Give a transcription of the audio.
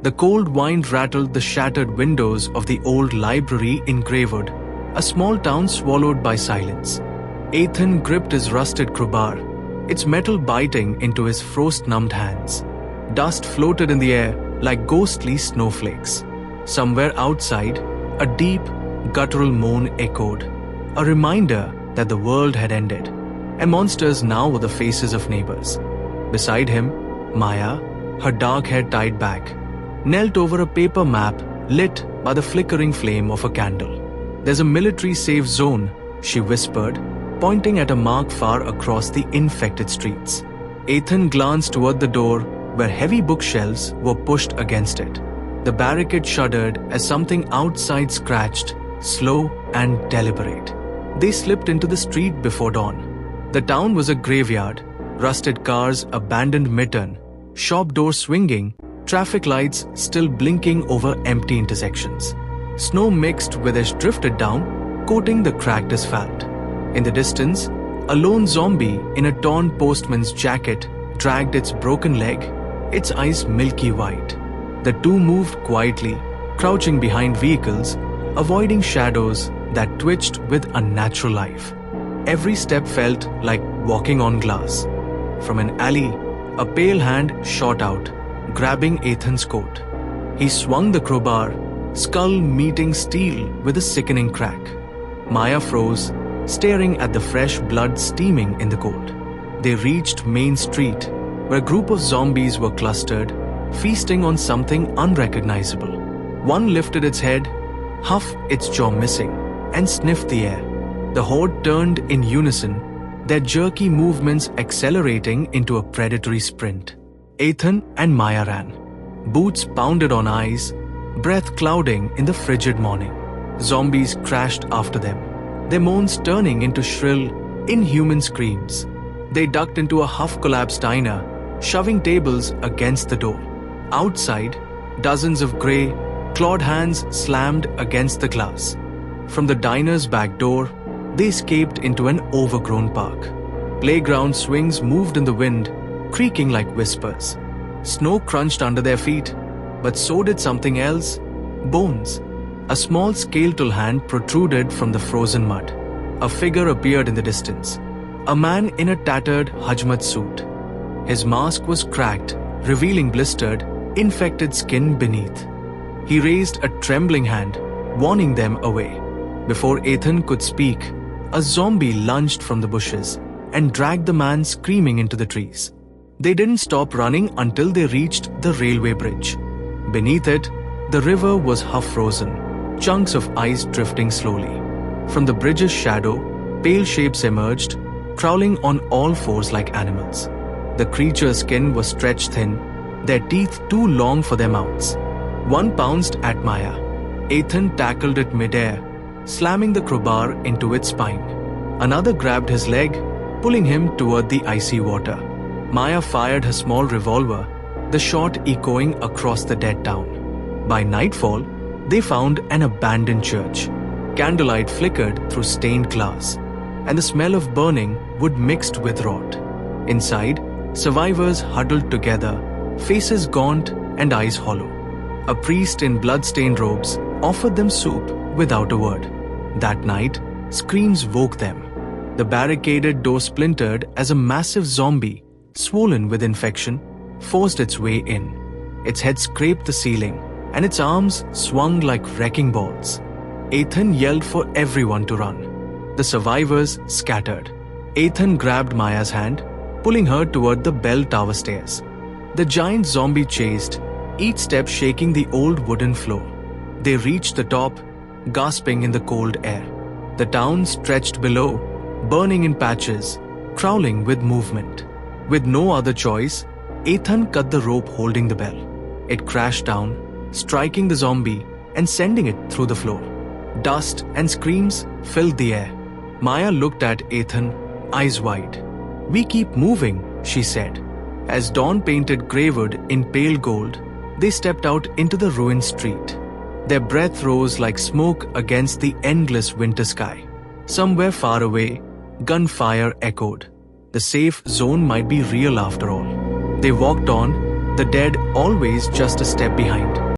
The cold wind rattled the shattered windows of the old library in Graywood, a small town swallowed by silence. Ethan gripped his rusted crowbar, its metal biting into his frost-numbed hands. Dust floated in the air like ghostly snowflakes. Somewhere outside, a deep, guttural moan echoed, a reminder that the world had ended, and monsters now were the faces of neighbors. Beside him, Maya, her dark hair tied back, knelt over a paper map lit by the flickering flame of a candle. "There's a military safe zone," she whispered, pointing at a mark far across the infected streets. Ethan glanced toward the door where heavy bookshelves were pushed against it. The barricade shuddered as something outside scratched, slow and deliberate. They slipped into the street before dawn. The town was a graveyard, rusted cars, abandoned mitten, shop doors swinging, traffic lights still blinking over empty intersections. Snow mixed with ash drifted down, coating the cracked asphalt. In the distance, a lone zombie in a torn postman's jacket dragged its broken leg, its eyes milky white. The two moved quietly, crouching behind vehicles, avoiding shadows that twitched with unnatural life. Every step felt like walking on glass. From an alley, a pale hand shot out, grabbing Ethan's coat. He swung the crowbar, skull meeting steel with a sickening crack. Maya froze, staring at the fresh blood steaming in the cold. They reached Main Street, where a group of zombies were clustered, feasting on something unrecognizable. One lifted its head, huffed its jaw missing, and sniffed the air. The horde turned in unison, their jerky movements accelerating into a predatory sprint. Ethan and Maya ran. Boots pounded on ice, breath clouding in the frigid morning. Zombies crashed after them, their moans turning into shrill, inhuman screams. They ducked into a half-collapsed diner, shoving tables against the door. Outside, dozens of grey, clawed hands slammed against the glass. From the diner's back door, they escaped into an overgrown park. Playground swings moved in the wind, creaking like whispers. Snow crunched under their feet, but so did something else: bones. A small skeletal hand protruded from the frozen mud. A figure appeared in the distance, a man in a tattered Hajmat suit. His mask was cracked, revealing blistered, infected skin beneath. He raised a trembling hand, warning them away. Before Ethan could speak, a zombie lunged from the bushes and dragged the man screaming into the trees. They didn't stop running until they reached the railway bridge. Beneath it, the river was half-frozen, chunks of ice drifting slowly. From the bridge's shadow, pale shapes emerged, crawling on all fours like animals. The creature's skin was stretched thin, their teeth too long for their mouths. One pounced at Maya. Ethan tackled it midair, slamming the crowbar into its spine. Another grabbed his leg, pulling him toward the icy water. Maya fired her small revolver, the shot echoing across the dead town. By nightfall, they found an abandoned church. Candlelight flickered through stained glass, and the smell of burning wood mixed with rot. Inside, survivors huddled together, faces gaunt and eyes hollow. A priest in blood-stained robes offered them soup without a word. That night, screams woke them. The barricaded door splintered as a massive zombie, swollen with infection, forced its way in. Its head scraped the ceiling, and its arms swung like wrecking balls. Ethan yelled for everyone to run. The survivors scattered. Ethan grabbed Maya's hand, pulling her toward the bell tower stairs. The giant zombie chased, each step shaking the old wooden floor. They reached the top, gasping in the cold air. The town stretched below, burning in patches, crawling with movement. With no other choice, Ethan cut the rope holding the bell. It crashed down, striking the zombie and sending it through the floor. Dust and screams filled the air. Maya looked at Ethan, eyes wide. "We keep moving," she said. As dawn painted Graywood in pale gold, they stepped out into the ruined street. Their breath rose like smoke against the endless winter sky. Somewhere far away, gunfire echoed. The safe zone might be real after all. They walked on, the dead always just a step behind.